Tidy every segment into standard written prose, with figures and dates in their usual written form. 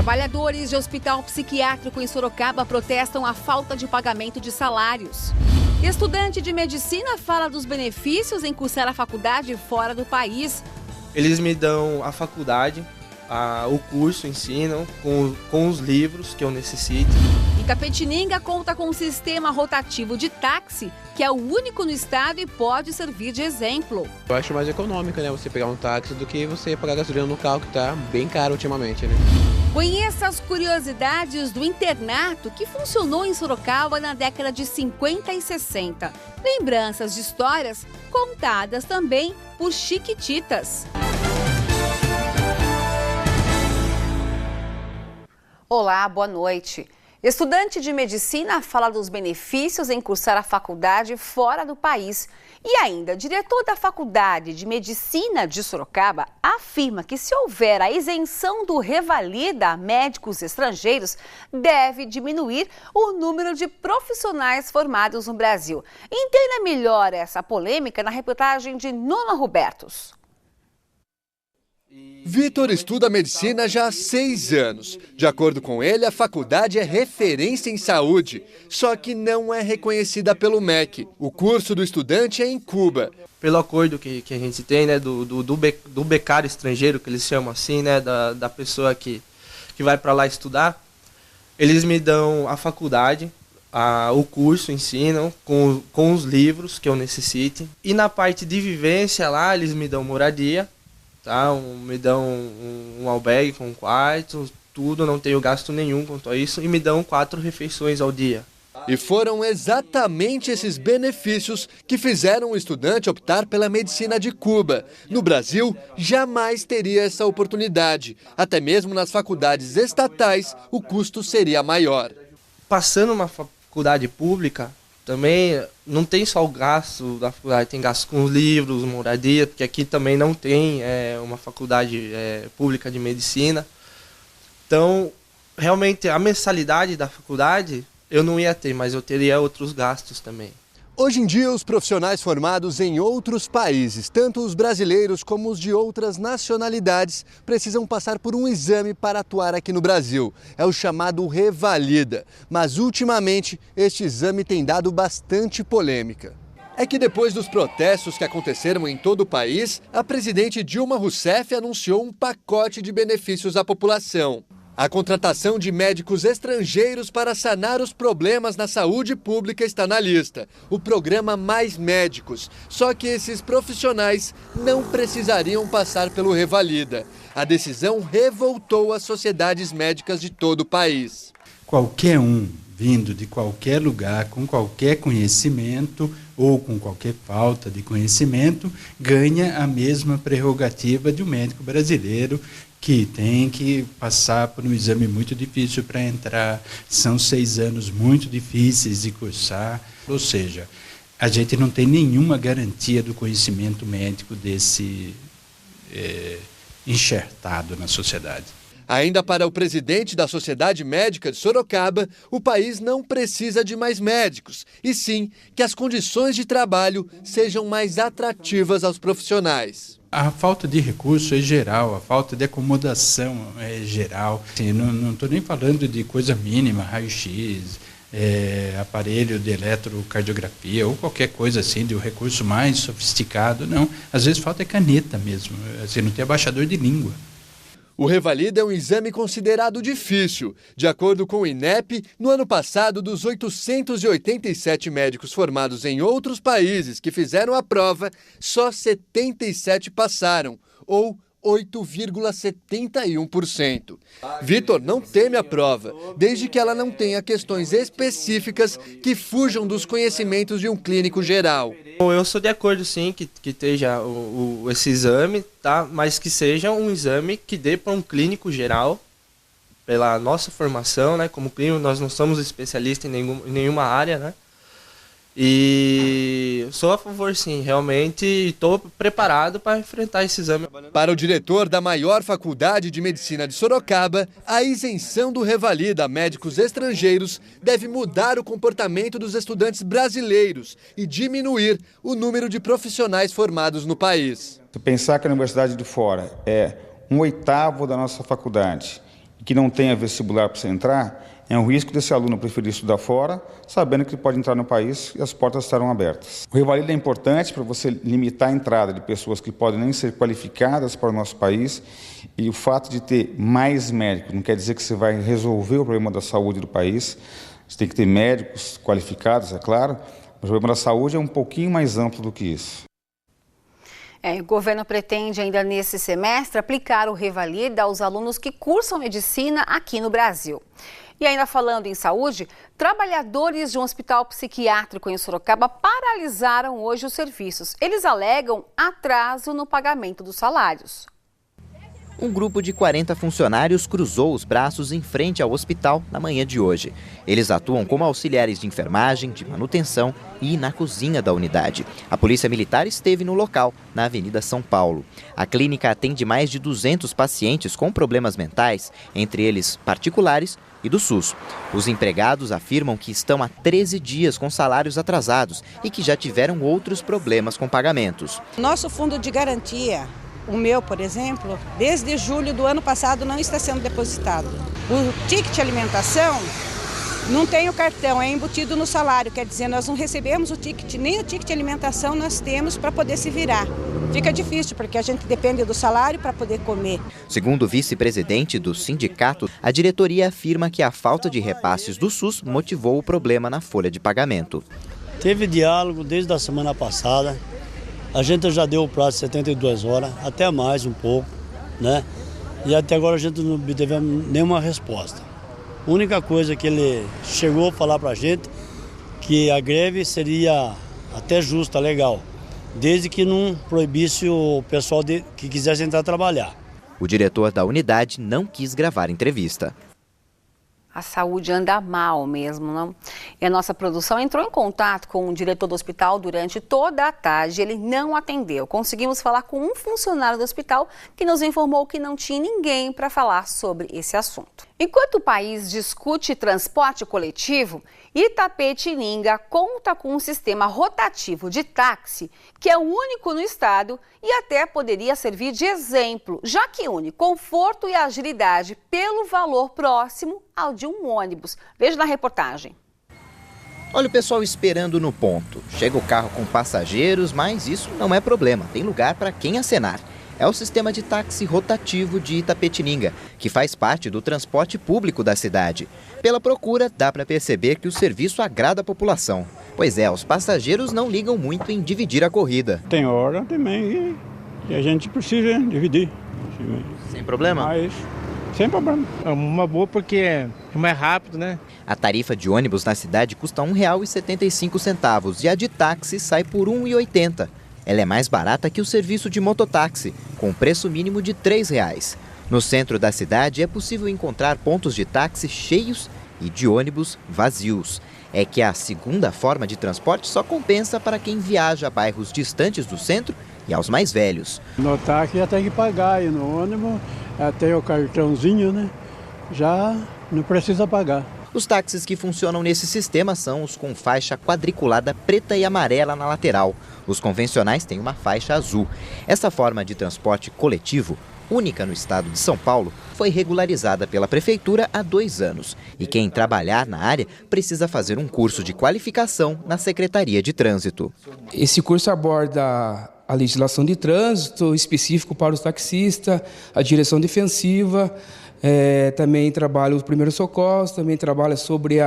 Trabalhadores de hospital psiquiátrico em Sorocaba protestam a falta de pagamento de salários. Estudante de medicina fala dos benefícios em cursar a faculdade fora do país. Eles me dão a faculdade, o curso, ensinam com os livros que eu necessito. Itapetininga conta com um sistema rotativo de táxi, que é o único no estado e pode servir de exemplo. Eu acho mais econômico, né, você pegar um táxi do que você pagar gasolina no carro, que está bem caro ultimamente, né? Conheça as curiosidades do internato que funcionou em Sorocaba na década de 50 e 60. Lembranças de histórias contadas também por Chiquititas. Olá, boa noite. Estudante de medicina fala dos benefícios em cursar a faculdade fora do país. E ainda, diretor da Faculdade de Medicina de Sorocaba afirma que se houver a isenção do Revalida a médicos estrangeiros, deve diminuir o número de profissionais formados no Brasil. Entenda melhor essa polêmica na reportagem de Nona Robertos. Vitor estuda medicina já há 6 anos. De acordo com ele, a faculdade é referência em saúde, só que não é reconhecida pelo MEC. O curso do estudante é em Cuba. Pelo acordo que a gente tem, né, do becário estrangeiro, que eles chamam assim, né, da pessoa que vai para lá estudar, eles me dão a faculdade, o curso, ensinam com os livros que eu necessite. E na parte de vivência lá, eles me dão moradia. Tá, me dão um albergue com um quarto, tudo, não tenho gasto nenhum quanto a isso, e me dão 4 refeições ao dia. E foram exatamente esses benefícios que fizeram o estudante optar pela medicina de Cuba. No Brasil, jamais teria essa oportunidade. Até mesmo nas faculdades estatais, o custo seria maior. Passando uma faculdade pública, também não tem só o gasto da faculdade, tem gasto com os livros, moradia, porque aqui também não tem uma faculdade pública de medicina. Então, realmente, a mensalidade da faculdade eu não ia ter, mas eu teria outros gastos também. Hoje em dia, os profissionais formados em outros países, tanto os brasileiros como os de outras nacionalidades, precisam passar por um exame para atuar aqui no Brasil. É o chamado Revalida. Mas, ultimamente, este exame tem dado bastante polêmica. É que depois dos protestos que aconteceram em todo o país, a presidente Dilma Rousseff anunciou um pacote de benefícios à população. A contratação de médicos estrangeiros para sanar os problemas na saúde pública está na lista. O programa Mais Médicos. Só que esses profissionais não precisariam passar pelo Revalida. A decisão revoltou as sociedades médicas de todo o país. Qualquer um vindo de qualquer lugar, com qualquer conhecimento ou com qualquer falta de conhecimento, ganha a mesma prerrogativa de um médico brasileiro, que tem que passar por um exame muito difícil para entrar, são 6 anos muito difíceis de cursar, ou seja, a gente não tem nenhuma garantia do conhecimento médico desse enxertado na sociedade. Ainda para o presidente da Sociedade Médica de Sorocaba, o país não precisa de mais médicos, e sim que as condições de trabalho sejam mais atrativas aos profissionais. A falta de recurso é geral, a falta de acomodação é geral. Assim, não estou nem falando de coisa mínima, raio-x, aparelho de eletrocardiografia ou qualquer coisa assim, de um recurso mais sofisticado. Não, às vezes falta caneta mesmo, assim, não tem abaixador de língua. O Revalida é um exame considerado difícil. De acordo com o INEP, no ano passado, dos 887 médicos formados em outros países que fizeram a prova, só 77 passaram, ou 8,71%. Vitor não teme a prova, desde que ela não tenha questões específicas que fujam dos conhecimentos de um clínico geral. Eu sou de acordo, sim, que esteja esse exame, tá? Mas que seja um exame que dê para um clínico geral, pela nossa formação, né? Como clínico, nós não somos especialistas em nenhuma área, né? E sou a favor, sim, realmente estou preparado para enfrentar esse exame. Para o diretor da maior faculdade de medicina de Sorocaba, a isenção do Revalida a médicos estrangeiros deve mudar o comportamento dos estudantes brasileiros e diminuir o número de profissionais formados no país. Se pensar que a Universidade de Fora é 1/8 da nossa faculdade que não tenha vestibular para você entrar, é um risco desse aluno preferir estudar fora, sabendo que ele pode entrar no país e as portas estarão abertas. O revalida é importante para você limitar a entrada de pessoas que podem nem ser qualificadas para o nosso país, e o fato de ter mais médicos não quer dizer que você vai resolver o problema da saúde do país. Você tem que ter médicos qualificados, é claro, mas o problema da saúde é um pouquinho mais amplo do que isso. O governo pretende ainda nesse semestre aplicar o Revalida aos alunos que cursam medicina aqui no Brasil. E ainda falando em saúde, trabalhadores de um hospital psiquiátrico em Sorocaba paralisaram hoje os serviços. Eles alegam atraso no pagamento dos salários. Um grupo de 40 funcionários cruzou os braços em frente ao hospital na manhã de hoje. Eles atuam como auxiliares de enfermagem, de manutenção e na cozinha da unidade. A Polícia Militar esteve no local, na Avenida São Paulo. A clínica atende mais de 200 pacientes com problemas mentais, entre eles particulares e do SUS. Os empregados afirmam que estão há 13 dias com salários atrasados e que já tiveram outros problemas com pagamentos. Nosso fundo de garantia, o meu, por exemplo, desde julho do ano passado não está sendo depositado. O ticket de alimentação não tem o cartão, é embutido no salário, quer dizer, nós não recebemos o ticket, nem o ticket de alimentação nós temos para poder se virar. Fica difícil, porque a gente depende do salário para poder comer. Segundo o vice-presidente do sindicato, a diretoria afirma que a falta de repasses do SUS motivou o problema na folha de pagamento. Teve diálogo desde a semana passada. A gente já deu o prazo de 72 horas, até mais um pouco, né? E até agora a gente não obteve nenhuma resposta. A única coisa que ele chegou a falar para a gente que a greve seria até justa, legal, desde que não proibisse o pessoal que quisesse entrar trabalhar. O diretor da unidade não quis gravar entrevista. A saúde anda mal mesmo, não? E a nossa produção entrou em contato com o diretor do hospital durante toda a tarde. Ele não atendeu. Conseguimos falar com um funcionário do hospital que nos informou que não tinha ninguém para falar sobre esse assunto. Enquanto o país discute transporte coletivo, Itapetininga conta com um sistema rotativo de táxi que é o único no estado e até poderia servir de exemplo, já que une conforto e agilidade pelo valor próximo ao de um ônibus. Veja na reportagem. Olha o pessoal esperando no ponto. Chega o carro com passageiros, mas isso não é problema. Tem lugar para quem acenar. É o sistema de táxi rotativo de Itapetininga, que faz parte do transporte público da cidade. Pela procura, dá para perceber que o serviço agrada a população. Pois é, os passageiros não ligam muito em dividir a corrida. Tem hora também e a gente precisa dividir. Sem problema? Mas sem problema. É uma boa porque é mais rápido, né? A tarifa de ônibus na cidade custa R$ 1,75 e a de táxi sai por R$ 1,80. Ela é mais barata que o serviço de mototáxi, com preço mínimo de R$ 3. No centro da cidade é possível encontrar pontos de táxi cheios e de ônibus vazios. É que a segunda forma de transporte só compensa para quem viaja a bairros distantes do centro e aos mais velhos. No táxi já tem que pagar e no ônibus tem o cartãozinho, né? Já não precisa pagar. Os táxis que funcionam nesse sistema são os com faixa quadriculada preta e amarela na lateral. Os convencionais têm uma faixa azul. Essa forma de transporte coletivo, única no estado de São Paulo, foi regularizada pela Prefeitura há 2 anos. E quem trabalhar na área precisa fazer um curso de qualificação na Secretaria de Trânsito. Esse curso aborda a legislação de trânsito específico para os taxistas, a direção defensiva, também trabalha os primeiros socorros, também trabalha sobre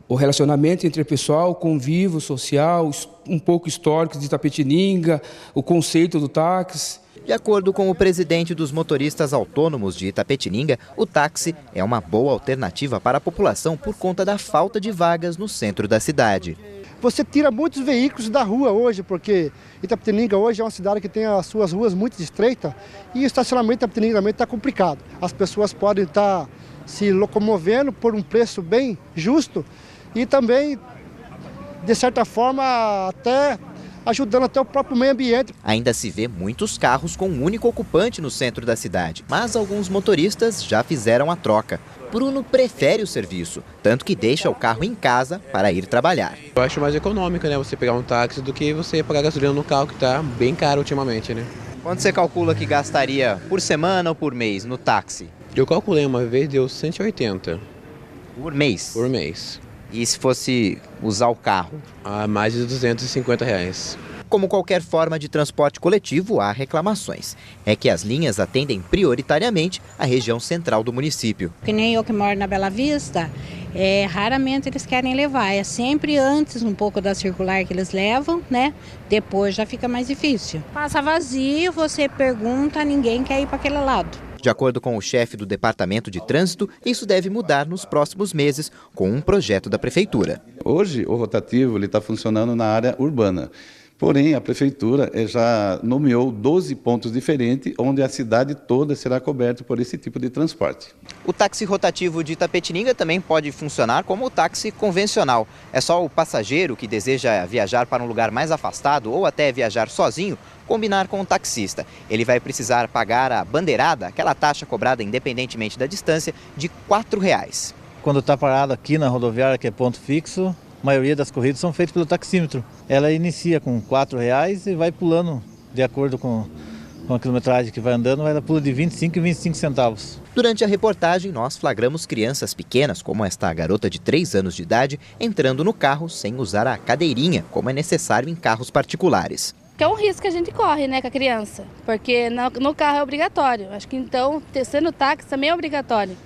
o relacionamento entre o pessoal, o convívio social, um pouco histórico de Itapetininga, o conceito do táxi. De acordo com o presidente dos motoristas autônomos de Itapetininga, o táxi é uma boa alternativa para a população por conta da falta de vagas no centro da cidade. Você tira muitos veículos da rua hoje, porque Itapetininga hoje é uma cidade que tem as suas ruas muito estreitas e o estacionamento de Itapetininga também está complicado. As pessoas podem estar se locomovendo por um preço bem justo e também, de certa forma, até ajudando até o próprio meio ambiente. Ainda se vê muitos carros com um único ocupante no centro da cidade, mas alguns motoristas já fizeram a troca. Bruno prefere o serviço, tanto que deixa o carro em casa para ir trabalhar. Eu acho mais econômico, né, você pegar um táxi do que você pagar gasolina no carro, que está bem caro ultimamente, né? Quanto você calcula que gastaria por semana ou por mês no táxi? Eu calculei uma vez, deu 180. Por mês? Por mês. E se fosse usar o carro? Mais de R$250. Como qualquer forma de transporte coletivo, há reclamações. É que as linhas atendem prioritariamente a região central do município. Que nem eu que moro na Bela Vista, raramente eles querem levar. É sempre antes um pouco da circular que eles levam, né? Depois já fica mais difícil. Passa vazio, você pergunta, ninguém quer ir para aquele lado. De acordo com o chefe do Departamento de Trânsito, isso deve mudar nos próximos meses, com um projeto da Prefeitura. Hoje, o rotativo está funcionando na área urbana. Porém, a Prefeitura já nomeou 12 pontos diferentes, onde a cidade toda será coberta por esse tipo de transporte. O táxi rotativo de Itapetininga também pode funcionar como o táxi convencional. É só o passageiro que deseja viajar para um lugar mais afastado ou até viajar sozinho, combinar com o taxista. Ele vai precisar pagar a bandeirada, aquela taxa cobrada independentemente da distância, de R$4. Quando está parado aqui na rodoviária, que é ponto fixo, a maioria das corridas são feitas pelo taxímetro. Ela inicia com R$4 e vai pulando de acordo com a quilometragem que vai andando, ela pula de 25 e 25 centavos. Durante a reportagem, nós flagramos crianças pequenas, como esta garota de 3 anos de idade, entrando no carro sem usar a cadeirinha, como é necessário em carros particulares. Que é um risco que a gente corre, né, com a criança, porque no carro é obrigatório. Acho que então, sendo táxi, também é obrigatório.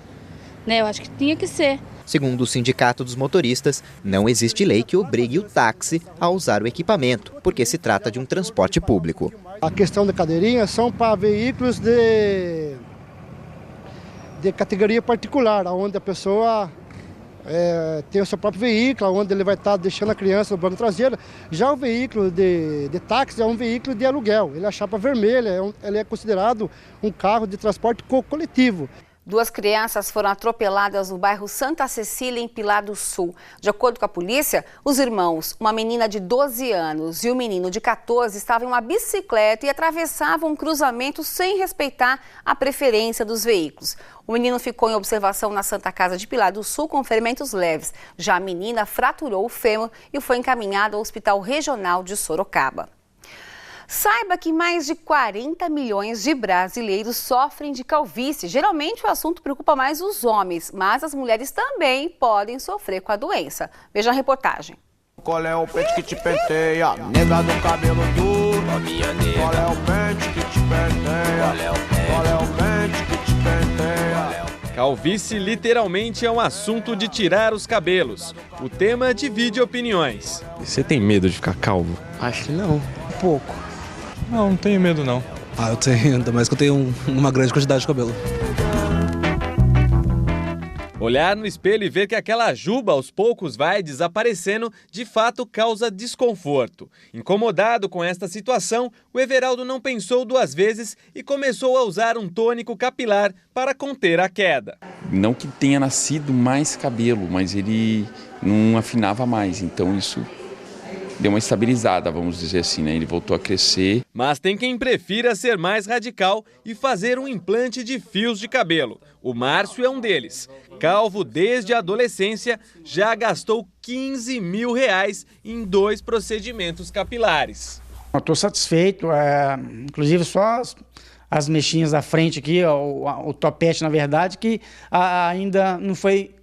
Né, eu acho que tinha que ser. Segundo o Sindicato dos Motoristas, não existe lei que obrigue o táxi a usar o equipamento, porque se trata de um transporte público. A questão da cadeirinha são para veículos de categoria particular, onde a pessoa tem o seu próprio veículo, onde ele vai estar deixando a criança no banco traseiro. Já o veículo de táxi é um veículo de aluguel, ele é a chapa vermelha, ele é considerado um carro de transporte coletivo. 2 crianças foram atropeladas no bairro Santa Cecília, em Pilar do Sul. De acordo com a polícia, os irmãos, uma menina de 12 anos e um menino de 14, estavam em uma bicicleta e atravessavam um cruzamento sem respeitar a preferência dos veículos. O menino ficou em observação na Santa Casa de Pilar do Sul com ferimentos leves. Já a menina fraturou o fêmur e foi encaminhada ao Hospital Regional de Sorocaba. Saiba que mais de 40 milhões de brasileiros sofrem de calvície. Geralmente o assunto preocupa mais os homens, mas as mulheres também podem sofrer com a doença. Veja a reportagem. Qual é o pente que te penteia? Nega do cabelo duro, minha nega. Qual é o pente que te penteia? Qual é o pente que te penteia? Calvície literalmente é um assunto de tirar os cabelos. O tema divide opiniões. Você tem medo de ficar calvo? Acho que não, um pouco. Não tenho medo não. Eu tenho, ainda mais que eu tenho uma grande quantidade de cabelo. Olhar no espelho e ver que aquela juba aos poucos vai desaparecendo, de fato causa desconforto. Incomodado com esta situação, o Everaldo não pensou 2 vezes e começou a usar um tônico capilar para conter a queda. Não que tenha nascido mais cabelo, mas ele não afinava mais, então isso deu uma estabilizada, vamos dizer assim, né? Ele voltou a crescer. Mas tem quem prefira ser mais radical e fazer um implante de fios de cabelo. O Márcio é um deles. Calvo desde a adolescência, já gastou R$15 mil em 2 procedimentos capilares. Estou satisfeito, inclusive só as mechinhas da frente aqui, o topete na verdade, que ainda não foi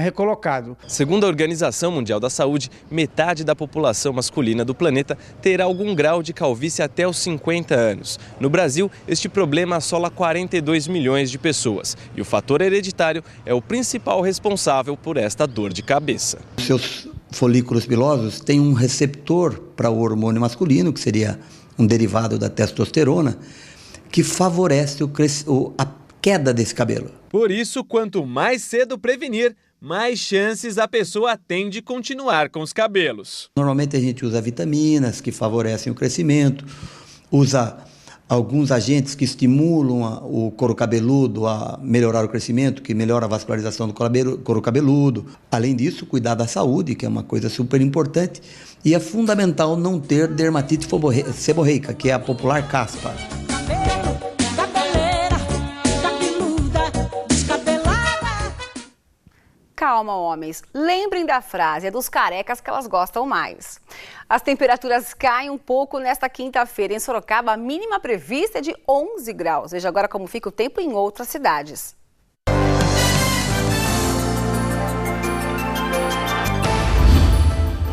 recolocado. Segundo a Organização Mundial da Saúde, metade da população masculina do planeta terá algum grau de calvície até os 50 anos. No Brasil, este problema assola 42 milhões de pessoas e o fator hereditário é o principal responsável por esta dor de cabeça. Seus folículos pilosos têm um receptor para o hormônio masculino, que seria um derivado da testosterona, que favorece a queda desse cabelo. Por isso, quanto mais cedo prevenir, mais chances a pessoa tem de continuar com os cabelos. Normalmente a gente usa vitaminas que favorecem o crescimento, usa alguns agentes que estimulam o couro cabeludo a melhorar o crescimento, que melhora a vascularização do couro cabeludo. Além disso, cuidar da saúde, que é uma coisa super importante, e é fundamental não ter dermatite seborreica, que é a popular caspa. Calma, homens. Lembrem da frase, é dos carecas que elas gostam mais. As temperaturas caem um pouco nesta quinta-feira. Em Sorocaba, a mínima prevista é de 11 graus. Veja agora como fica o tempo em outras cidades.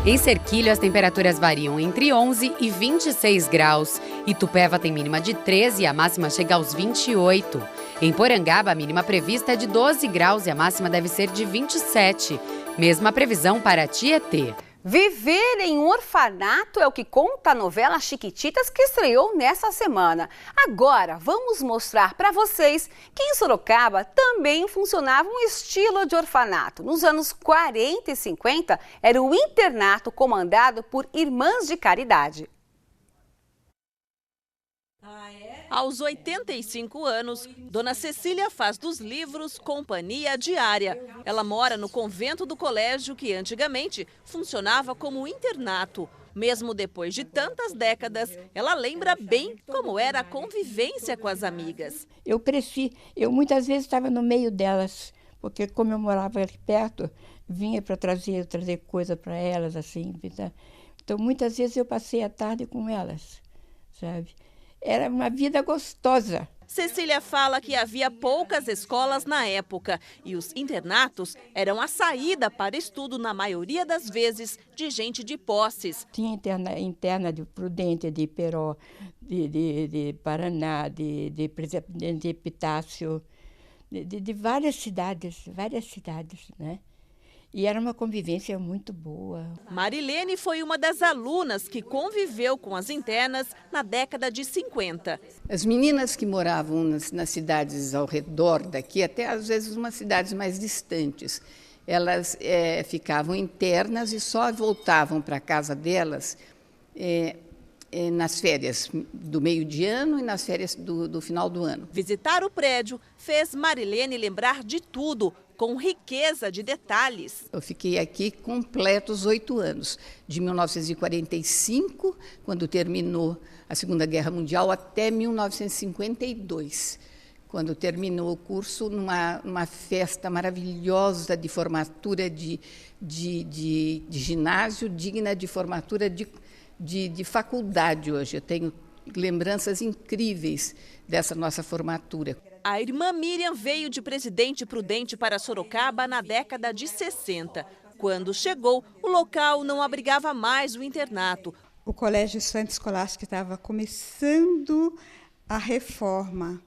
Em Serquilho, as temperaturas variam entre 11 e 26 graus. Itupeva tem mínima de 13 e a máxima chega aos 28. Em Porangaba, a mínima prevista é de 12 graus e a máxima deve ser de 27. Mesma previsão para Tietê. Viver em um orfanato é o que conta a novela Chiquititas, que estreou nessa semana. Agora, vamos mostrar para vocês que em Sorocaba também funcionava um estilo de orfanato. Nos anos 40 e 50, era o internato comandado por irmãs de caridade. Aos 85 anos, Dona Cecília faz dos livros companhia diária. Ela mora no convento do colégio que antigamente funcionava como internato. Mesmo depois de tantas décadas, ela lembra bem como era a convivência com as amigas. Eu cresci, eu muitas vezes estava no meio delas, porque como eu morava aqui perto, vinha para trazer coisa para elas, assim. Então muitas vezes eu passei a tarde com elas, sabe? Era uma vida gostosa. Cecília fala que havia poucas escolas na época e os internatos eram a saída para estudo, na maioria das vezes, de gente de posses. Tinha interna de Prudente, de Iperó, de Paraná, de Epitácio, de várias cidades, né? E era uma convivência muito boa. Marilene foi uma das alunas que conviveu com as internas na década de 50. As meninas que moravam nas cidades ao redor daqui, até às vezes umas cidades mais distantes, elas ficavam internas e só voltavam para a casa delas nas férias do meio de ano e nas férias do final do ano. Visitar o prédio fez Marilene lembrar de tudo, com riqueza de detalhes. Eu fiquei aqui completos 8 anos, de 1945, quando terminou a Segunda Guerra Mundial, até 1952, quando terminou o curso numa festa maravilhosa de formatura de ginásio, digna de formatura de faculdade hoje. Eu tenho lembranças incríveis dessa nossa formatura. A irmã Miriam veio de Presidente Prudente para Sorocaba na década de 60. Quando chegou, o local não abrigava mais o internato. O Colégio Santa Escolástica estava começando a reforma.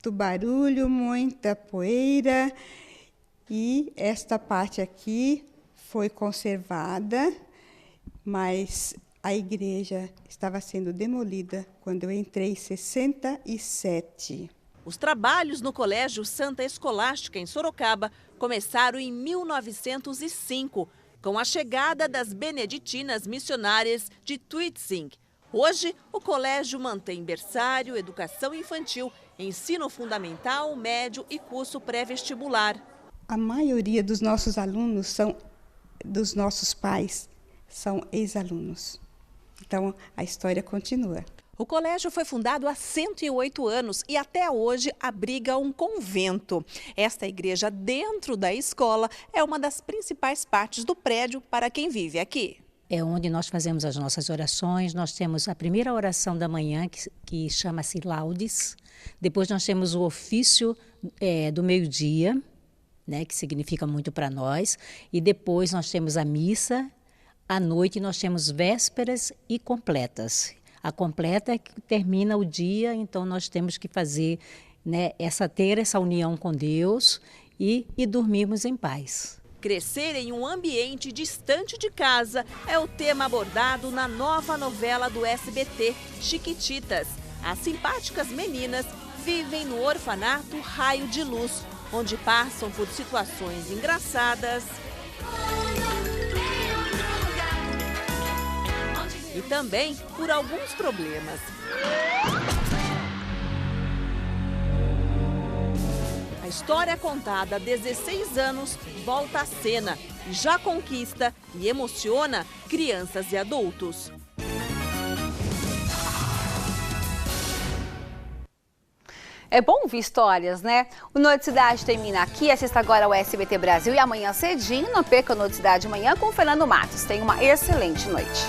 Do barulho, muita poeira, e esta parte aqui foi conservada, mas a igreja estava sendo demolida quando eu entrei em 67. Os trabalhos no Colégio Santa Escolástica, em Sorocaba, começaram em 1905, com a chegada das beneditinas missionárias de Tuitzing. Hoje, o colégio mantém berçário, educação infantil, ensino fundamental, médio e curso pré-vestibular. A maioria dos nossos alunos dos nossos pais, são ex-alunos. Então, a história continua. O colégio foi fundado há 108 anos e até hoje abriga um convento. Esta igreja dentro da escola é uma das principais partes do prédio para quem vive aqui. É onde nós fazemos as nossas orações. Nós temos a primeira oração da manhã, que chama-se Laudes. Depois nós temos o ofício do meio-dia, né, que significa muito para nós. E depois nós temos a missa. À noite nós temos vésperas e completas. A completa é que termina o dia, então nós temos que fazer, né, ter essa união com Deus e dormirmos em paz. Crescer em um ambiente distante de casa é o tema abordado na nova novela do SBT, Chiquititas. As simpáticas meninas vivem no orfanato Raio de Luz, onde passam por situações engraçadas e também por alguns problemas. A história contada há 16 anos volta à cena e já conquista e emociona crianças e adultos. É bom ouvir histórias, né? O Noite Cidade termina aqui. Assista agora o SBT Brasil e amanhã cedinho não perca o Noite Cidade amanhã com o Fernando Matos. Tenha uma excelente noite.